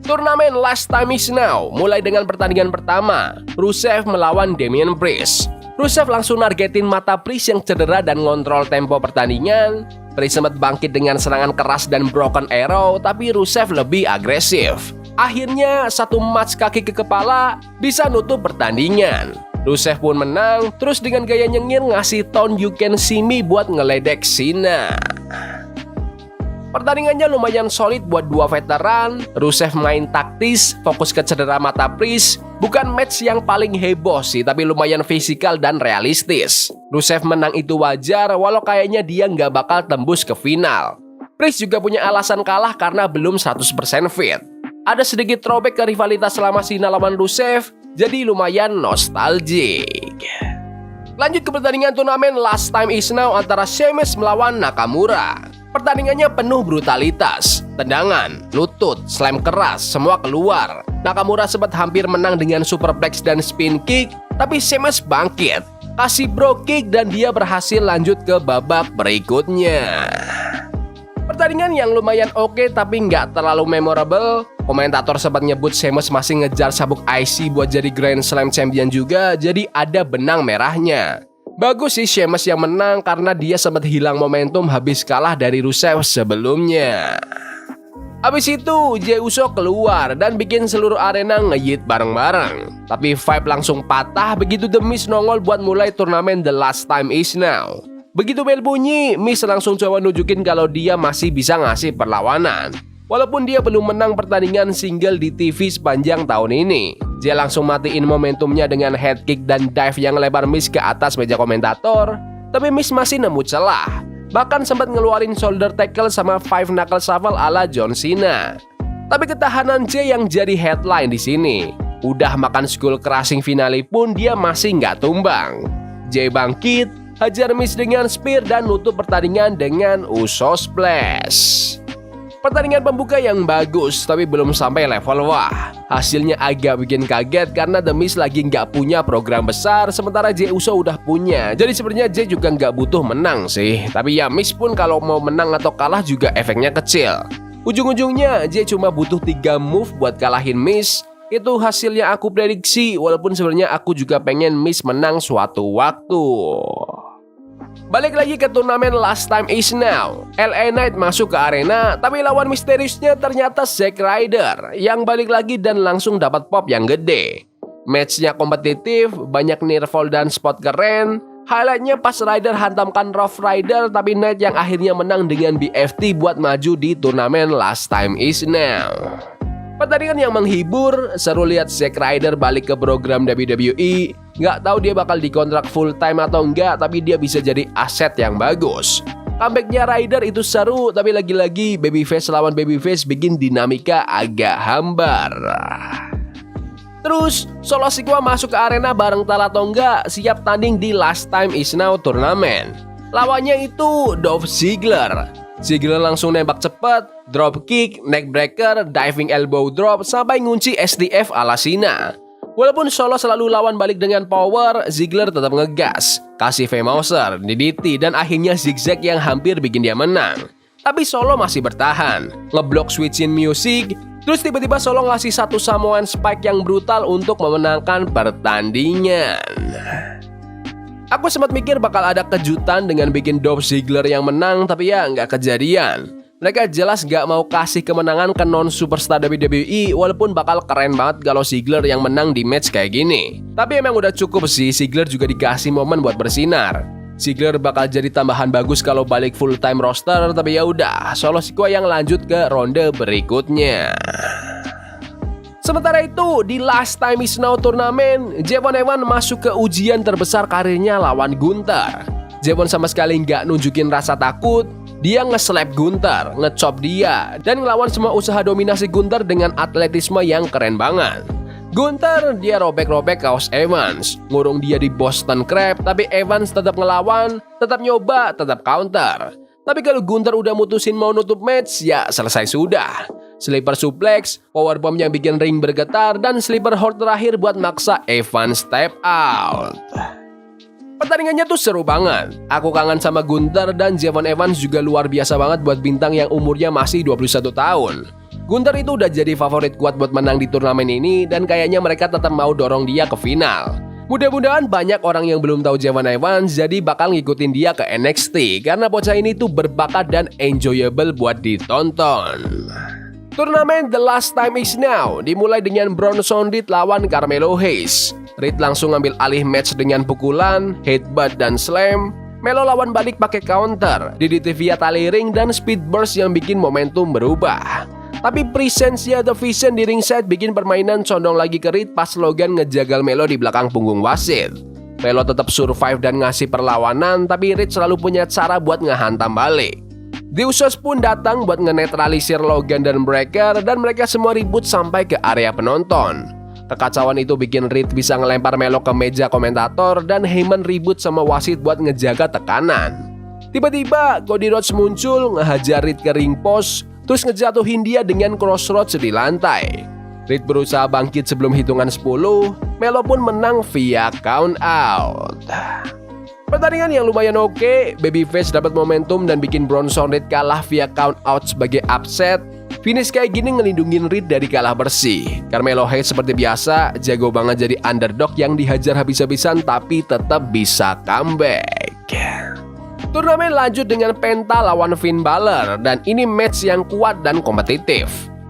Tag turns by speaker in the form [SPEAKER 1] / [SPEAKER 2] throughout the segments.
[SPEAKER 1] Turnamen Last Time Is Now mulai dengan pertandingan pertama, Rusev melawan Damian Priest. Rusev langsung nargetin mata Priest yang cedera dan ngontrol tempo pertandingan. Priest sempat bangkit dengan serangan keras dan broken arrow, tapi Rusev lebih agresif. Akhirnya satu match kaki ke kepala bisa nutup pertandingan. Rusev pun menang, terus dengan gaya nyengir ngasih tone You Can See Me buat ngeledek Cena. Pertandingannya lumayan solid buat dua veteran. Rusev main taktis, fokus ke cedera mata Priest. Bukan match yang paling heboh sih, tapi lumayan fisikal dan realistis. Rusev menang itu wajar, walau kayaknya dia nggak bakal tembus ke final. Priest juga punya alasan kalah karena belum 100% fit. Ada sedikit throwback ke rivalitas selama Cena lawan Rusev, jadi lumayan nostalgic. Lanjut ke pertandingan turnamen Last Time Is Now antara Sheamus melawan Nakamura. Pertandingannya penuh brutalitas, tendangan, lutut, slam keras, semua keluar. Nakamura sempat hampir menang dengan superplex dan spin kick, tapi Sheamus bangkit, kasih bro kick dan dia berhasil lanjut ke babak berikutnya. Pertandingan yang lumayan oke tapi nggak terlalu memorable. Komentator sempat nyebut Sheamus masih ngejar sabuk IC buat jadi Grand Slam Champion juga, jadi ada benang merahnya. Bagus sih Sheamus yang menang karena dia sempat hilang momentum habis kalah dari Rusev sebelumnya. Habis itu Jey Uso keluar dan bikin seluruh arena ngeyit bareng-bareng. Tapi vibe langsung patah begitu The Miz nongol buat mulai turnamen The Last Time Is Now. Begitu bel bunyi, Miz langsung coba nunjukin kalau dia masih bisa ngasih perlawanan. Walaupun dia belum menang pertandingan single di TV sepanjang tahun ini, Jey langsung matiin momentumnya dengan head kick dan dive yang lebar Miz ke atas meja komentator. Tapi Miz masih nemu celah, bahkan sempat ngeluarin shoulder tackle sama five knuckle shuffle ala John Cena. Tapi ketahanan Jey yang jadi headline di sini. Udah makan skull crushing finale pun dia masih nggak tumbang. Jey bangkit, hajar Miz dengan spear dan nutup pertandingan dengan Uso Splash. Pertandingan pembuka yang bagus, tapi belum sampai level wah. Hasilnya agak bikin kaget karena The Miz lagi nggak punya program besar, sementara Jey Uso udah punya. Jadi sebenarnya Jey juga nggak butuh menang sih. Tapi ya Miz pun kalau mau menang atau kalah juga efeknya kecil. Ujung-ujungnya Jey cuma butuh 3 move buat kalahin Miz. Itu hasilnya aku prediksi, walaupun sebenarnya aku juga pengen Miz menang suatu waktu. Balik lagi ke turnamen Last Time Is Now. LA Knight masuk ke arena, tapi lawan misteriusnya ternyata Zack Ryder yang balik lagi dan langsung dapat pop yang gede. Matchnya kompetitif, banyak near fall dan spot keren. Highlightnya pas Ryder hantamkan Rough Rider, tapi Knight yang akhirnya menang dengan BFT buat maju di turnamen Last Time Is Now. Pertandingan yang menghibur, seru lihat Zack Ryder balik ke program WWE. Nggak tahu dia bakal dikontrak full time atau enggak, tapi dia bisa jadi aset yang bagus. Comebacknya Ryder itu seru, tapi lagi-lagi babyface lawan babyface bikin dinamika agak hambar. Terus, Solo Sikoa masuk ke arena bareng Tala Tonga, siap tanding di Last Time Is Now turnamen. Lawannya itu Dolph Ziggler. Ziggler langsung nembak cepat, drop kick, neckbreaker, diving elbow drop, sampai ngunci STF ala Cena. Walaupun Solo selalu lawan balik dengan power, Ziggler tetap ngegas, kasih V-Mauser, DDT, dan akhirnya zigzag yang hampir bikin dia menang. Tapi Solo masih bertahan, ngeblok switchin music, terus tiba-tiba Solo ngasih satu Samoan Spike yang brutal untuk memenangkan pertandingan. Aku sempat mikir bakal ada kejutan dengan bikin Dolph Ziggler yang menang, tapi ya nggak kejadian. Mereka jelas gak mau kasih kemenangan ke non-superstar WWE, walaupun bakal keren banget kalau Ziggler yang menang di match kayak gini. Tapi emang udah cukup sih, Ziggler juga dikasih momen buat bersinar. Ziggler bakal jadi tambahan bagus kalau balik full time roster, tapi ya udah, Solo Sikoa yang lanjut ke ronde berikutnya. Sementara itu, di Last Time Is Now turnamen, Javon Evans masuk ke ujian terbesar karirnya lawan Gunther. Javon sama sekali nggak nunjukin rasa takut. Dia nge-slap Gunther, nge-chop dia, dan ngelawan semua usaha dominasi Gunther dengan atletisme yang keren banget. Gunther dia robek-robek kaos Evans, ngurung dia di Boston Crab, tapi Evans tetap ngelawan, tetap nyoba, tetap counter. Tapi kalau Gunther udah mutusin mau nutup match, ya selesai sudah. Sleeper suplex, powerbomb yang bikin ring bergetar, dan sleeper hold terakhir buat maksa Evans step out. Pertandingannya tuh seru banget. Aku kangen sama Gunther, dan Javon Evans juga luar biasa banget buat bintang yang umurnya masih 21 tahun. Gunther itu udah jadi favorit kuat buat menang di turnamen ini dan kayaknya mereka tetap mau dorong dia ke final. Mudah-mudahan banyak orang yang belum tahu Javon Evans jadi bakal ngikutin dia ke NXT karena bocah ini tuh berbakat dan enjoyable buat ditonton. Turnamen The Last Time Is Now dimulai dengan Bronson Reed lawan Carmelo Hayes. Reed langsung ambil alih match dengan pukulan, headbutt, dan slam. Melo lawan balik pakai counter, DDT via tali ring dan speed burst yang bikin momentum berubah. Tapi presensia The Vision di ringside bikin permainan condong lagi ke Reed pas Logan ngejagal Melo di belakang punggung wasit. Melo tetap survive dan ngasih perlawanan, tapi Reed selalu punya cara buat ngehantam balik. The Usos pun datang buat ngenetralisir Logan dan Breakker dan mereka semua ribut sampai ke area penonton. Kekacauan itu bikin Reed bisa ngelempar Melo ke meja komentator dan Heyman ribut sama wasit buat ngejaga tekanan. Tiba-tiba Cody Rhodes muncul ngehajar Reed ke ring post, terus ngejatuhin dia dengan crossroads di lantai. Reed berusaha bangkit sebelum hitungan 10, Melo pun menang via count out. Pertandingan yang lumayan oke, Babyface dapat momentum dan bikin Bronson Reed kalah via count out sebagai upset. Finish kayak gini ngelindungin Reed dari kalah bersih. Carmelo Hayes seperti biasa jago banget jadi underdog yang dihajar habis-habisan tapi tetap bisa comeback. Turnamen lanjut dengan Penta lawan Finn Balor dan ini match yang kuat dan kompetitif.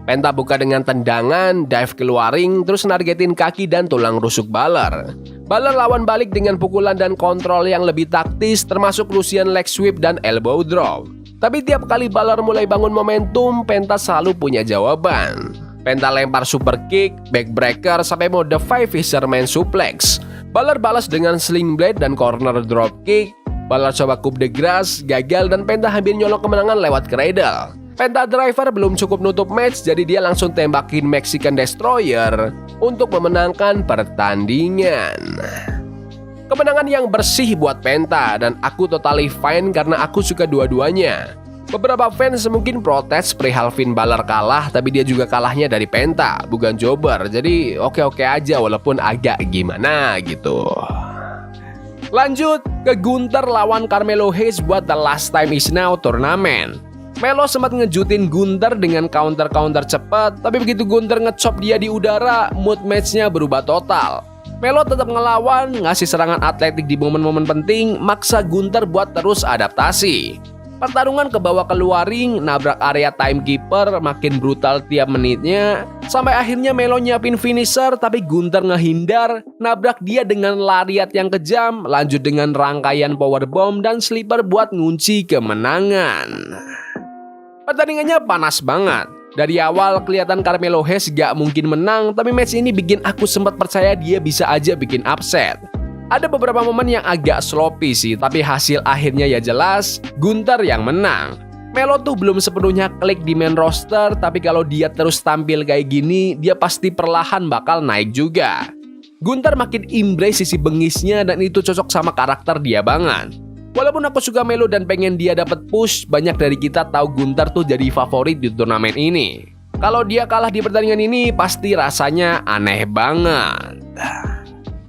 [SPEAKER 1] Penta buka dengan tendangan, dive keluar ring, terus nargetin kaki dan tulang rusuk Balor. Balor lawan balik dengan pukulan dan kontrol yang lebih taktis termasuk Russian leg sweep dan elbow drop. Tapi tiap kali Balor mulai bangun momentum, Penta selalu punya jawaban. Penta lempar super kick, backbreaker, sampai mode 5 Fisherman Suplex. Balor balas dengan sling blade dan corner drop kick. Balor coba coup de grace, gagal dan Penta hampir nyolong kemenangan lewat cradle. Penta Driver belum cukup nutup match, jadi dia langsung tembakin Mexican Destroyer untuk memenangkan pertandingan. Kemenangan yang bersih buat Penta dan aku totally fine karena aku suka dua-duanya. Beberapa fans mungkin protes perihal Finn Balor kalah, tapi dia juga kalahnya dari Penta, bukan jobber. Jadi oke-oke aja walaupun agak gimana gitu. Lanjut ke Gunther lawan Carmelo Hayes buat The Last Time Is Now turnamen. Melo sempat ngejutin Gunther dengan counter-counter cepat, tapi begitu Gunther ngechop dia di udara, mood matchnya berubah total. Melo tetap ngelawan, ngasih serangan atletik di momen-momen penting, maksa Gunther buat terus adaptasi. Pertarungan ke bawah keluar ring, nabrak area timekeeper, makin brutal tiap menitnya. Sampai akhirnya Melo nyiapin finisher, tapi Gunther ngehindar, nabrak dia dengan lariat yang kejam, lanjut dengan rangkaian powerbomb dan sleeper buat ngunci kemenangan. Pertandingannya panas banget. Dari awal kelihatan Carmelo Hayes gak mungkin menang, tapi match ini bikin aku sempat percaya dia bisa aja bikin upset. Ada beberapa momen yang agak sloppy sih, tapi hasil akhirnya ya jelas, Gunther yang menang. Melo tuh belum sepenuhnya klik di main roster, tapi kalau dia terus tampil kayak gini, dia pasti perlahan bakal naik juga. Gunther makin embrace sisi bengisnya dan itu cocok sama karakter dia banget. Walaupun aku suka Melo dan pengen dia dapat push, banyak dari kita tahu Gunther tuh jadi favorit di turnamen ini. Kalau dia kalah di pertandingan ini, pasti rasanya aneh banget.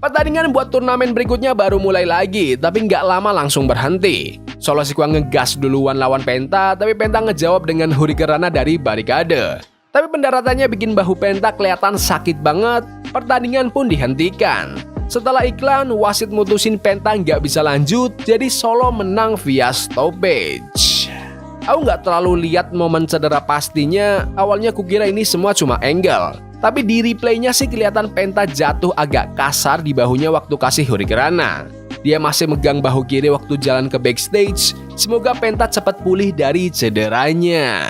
[SPEAKER 1] Pertandingan buat turnamen berikutnya baru mulai lagi, tapi nggak lama langsung berhenti. Solo Sikoa ngegas duluan lawan Penta, tapi Penta ngejawab dengan Hurricanrana dari barikade. Tapi pendaratannya bikin bahu Penta kelihatan sakit banget, pertandingan pun dihentikan. Setelah iklan, wasit mutusin Penta nggak bisa lanjut, jadi Solo menang via stoppage. Aku nggak terlalu lihat momen cedera pastinya, awalnya kukira ini semua cuma angle. Tapi di replaynya sih kelihatan Penta jatuh agak kasar di bahunya waktu kasih Hurricanrana. Dia masih megang bahu kiri waktu jalan ke backstage, semoga Penta cepat pulih dari cederanya.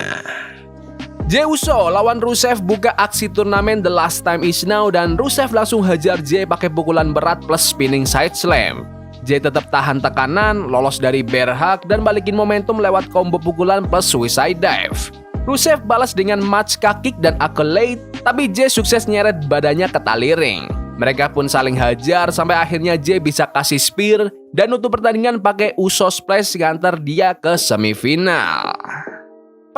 [SPEAKER 1] Jey Uso lawan Rusev buka aksi turnamen The Last Time Is Now dan Rusev langsung hajar Jey pakai pukulan berat plus spinning side slam. Jey tetap tahan tekanan, lolos dari bear hug dan balikin momentum lewat combo pukulan plus suicide dive. Rusev balas dengan matchka kick dan accolade, tapi Jey sukses nyeret badannya ke tali ring. Mereka pun saling hajar sampai akhirnya Jey bisa kasih spear dan nutup pertandingan pakai Uso Splash nganter dia ke semifinal.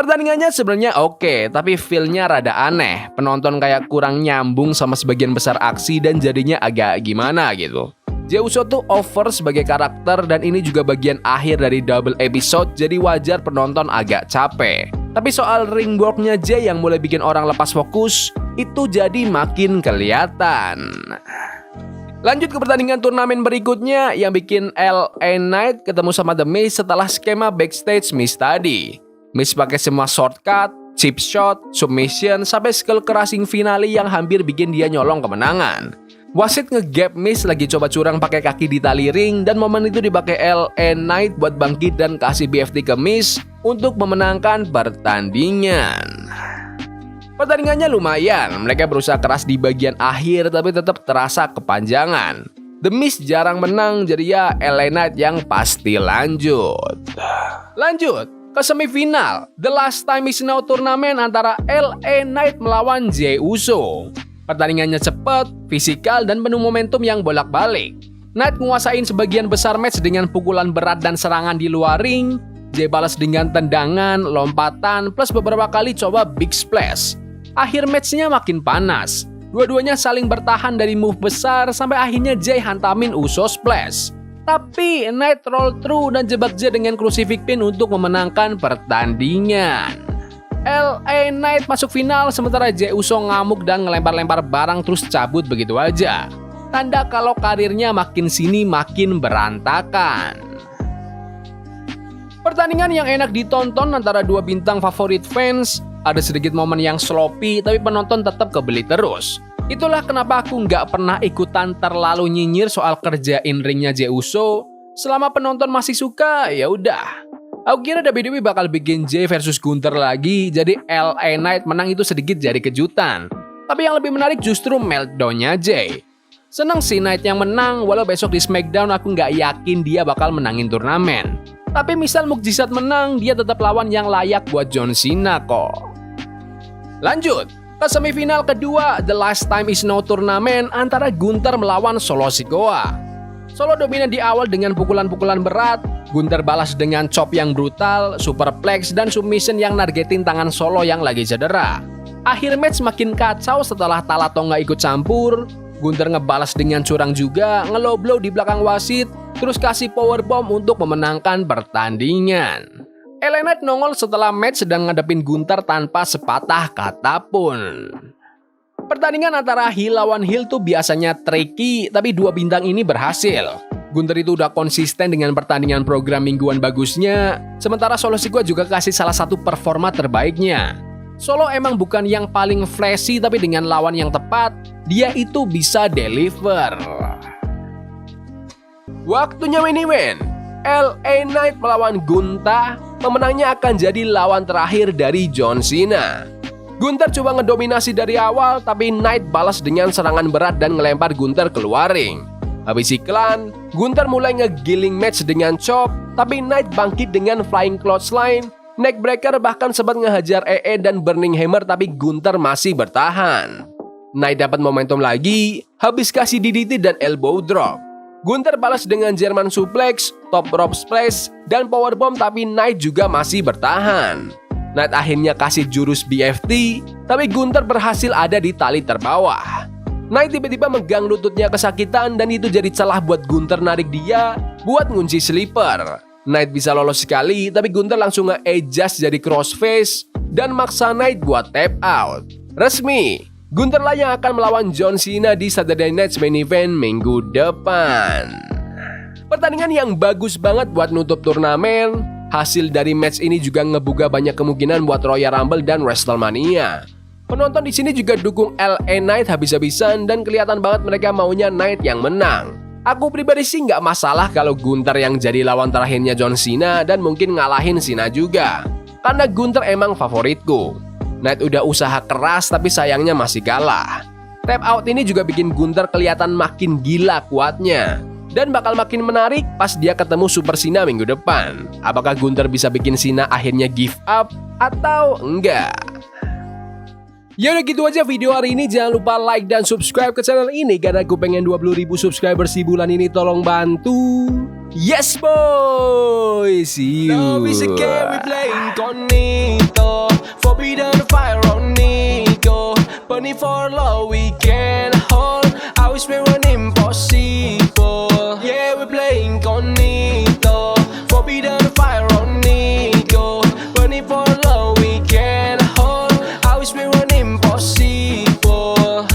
[SPEAKER 1] Pertandingannya sebenarnya oke, tapi feel-nya rada aneh. Penonton kayak kurang nyambung sama sebagian besar aksi dan jadinya agak gimana gitu. Jey Uso tuh over sebagai karakter dan ini juga bagian akhir dari double episode, jadi wajar penonton agak capek. Tapi soal ring worknya Jay yang mulai bikin orang lepas fokus, itu jadi makin kelihatan. Lanjut ke pertandingan turnamen berikutnya yang bikin LA Knight ketemu sama The Miz setelah skema backstage Miz tadi. Miz pakai semua shortcut, chip shot, submission, sampai skull crushing finale yang hampir bikin dia nyolong kemenangan. Wasit nge-gap Miz lagi coba curang pakai kaki di tali ring dan momen itu dipakai LA Knight buat bangkit dan kasih BFT ke Miz untuk memenangkan pertandingan. Pertandingannya lumayan, mereka berusaha keras di bagian akhir tapi tetap terasa kepanjangan. The Miz jarang menang, jadi ya LA Knight yang pasti lanjut. Lanjut ke semifinal, The Last Time Is Now turnamen antara LA Knight melawan Jey Uso. Pertandingannya cepat, fisikal, dan penuh momentum yang bolak-balik. Knight menguasain sebagian besar match dengan pukulan berat dan serangan di luar ring. Jey balas dengan tendangan, lompatan, plus beberapa kali coba big splash. Akhir matchnya makin panas. Dua-duanya saling bertahan dari move besar sampai akhirnya Jey hantamin Uso splash. Tapi Knight roll through dan jebak Jey dengan crucifix pin untuk memenangkan pertandingan. LA Knight masuk final sementara Jey Uso ngamuk dan ngelempar-lempar barang terus cabut begitu aja. Tanda kalau karirnya makin sini makin berantakan. Pertandingan yang enak ditonton antara dua bintang favorit fans. Ada sedikit momen yang sloppy tapi penonton tetap kebeli terus. Itulah kenapa aku nggak pernah ikutan terlalu nyinyir soal kerjain ringnya Jey Uso. Selama penonton masih suka, ya udah. Aku kira WWE bakal bikin Jey versus Gunther lagi, jadi LA Knight menang itu sedikit jadi kejutan. Tapi yang lebih menarik justru meltdown-nya Jey. Seneng sih Knight yang menang, walau besok di SmackDown aku nggak yakin dia bakal menangin turnamen. Tapi misal mukjizat menang, dia tetap lawan yang layak buat John Cena kok. Lanjut ke semifinal kedua The Last Time Is Now turnamen antara Gunther melawan Solo Sikoa. Solo dominan di awal dengan pukulan-pukulan berat, Gunther balas dengan chop yang brutal, superplex, dan submission yang nargetin tangan Solo yang lagi cedera. Akhir match makin kacau setelah Tala Tonga ikut campur. Gunther ngebalas dengan curang juga, ngelow blow di belakang wasit, terus kasih powerbomb untuk memenangkan pertandingan. LA Knight nongol setelah match dan ngadepin Gunther tanpa sepatah kata pun. Pertandingan antara heel lawan heel tuh biasanya tricky, tapi dua bintang ini berhasil. Gunther itu udah konsisten dengan pertandingan program mingguan bagusnya, sementara Solo Sikoa juga kasih salah satu performa terbaiknya. Solo emang bukan yang paling flashy, tapi dengan lawan yang tepat, dia itu bisa deliver. Waktunya main event. LA Knight melawan Gunther, pemenangnya akan jadi lawan terakhir dari John Cena. Gunther coba ngedominasi dari awal, tapi Knight balas dengan serangan berat dan ngelempar Gunther keluar ring. Habis iklan, Gunther mulai ngegiling match dengan chop, tapi Knight bangkit dengan flying clothesline, neckbreaker, bahkan sempat ngehajar EE dan burning hammer, tapi Gunther masih bertahan. Knight dapat momentum lagi, habis kasih DDT dan elbow drop. Gunther balas dengan German suplex, top rope splash, dan powerbomb, tapi Knight juga masih bertahan. Knight akhirnya kasih jurus BFT, tapi Gunther berhasil ada di tali terbawah. Knight tiba-tiba megang lututnya kesakitan dan itu jadi celah buat Gunther narik dia buat ngunci sleeper. Knight bisa lolos sekali, tapi Gunther langsung nge-adjust jadi crossface dan maksa Knight buat tap out. Resmi, Gunther lah yang akan melawan John Cena di Saturday Night's Main Event minggu depan. Pertandingan yang bagus banget buat nutup turnamen. Hasil dari match ini juga ngebuka banyak kemungkinan buat Royal Rumble dan WrestleMania. Penonton di sini juga dukung LA Knight habis-habisan dan kelihatan banget mereka maunya Knight yang menang. Aku pribadi sih nggak masalah kalau Gunther yang jadi lawan terakhirnya John Cena dan mungkin ngalahin Cena juga. Karena Gunther emang favoritku. Knight udah usaha keras tapi sayangnya masih kalah. Tap out ini juga bikin Gunther kelihatan makin gila kuatnya. Dan bakal makin menarik pas dia ketemu Super Cena minggu depan. Apakah Gunther bisa bikin Cena akhirnya give up atau enggak? Ya udah gitu aja video hari ini. Jangan lupa like dan subscribe ke channel ini karena aku pengen 20.000 subscribers di bulan ini. Tolong bantu. Yes boy. See you. Love is a game we play incognito. Forbidden fire on Nico. Bunny for love we can hold. I wish we were impossible.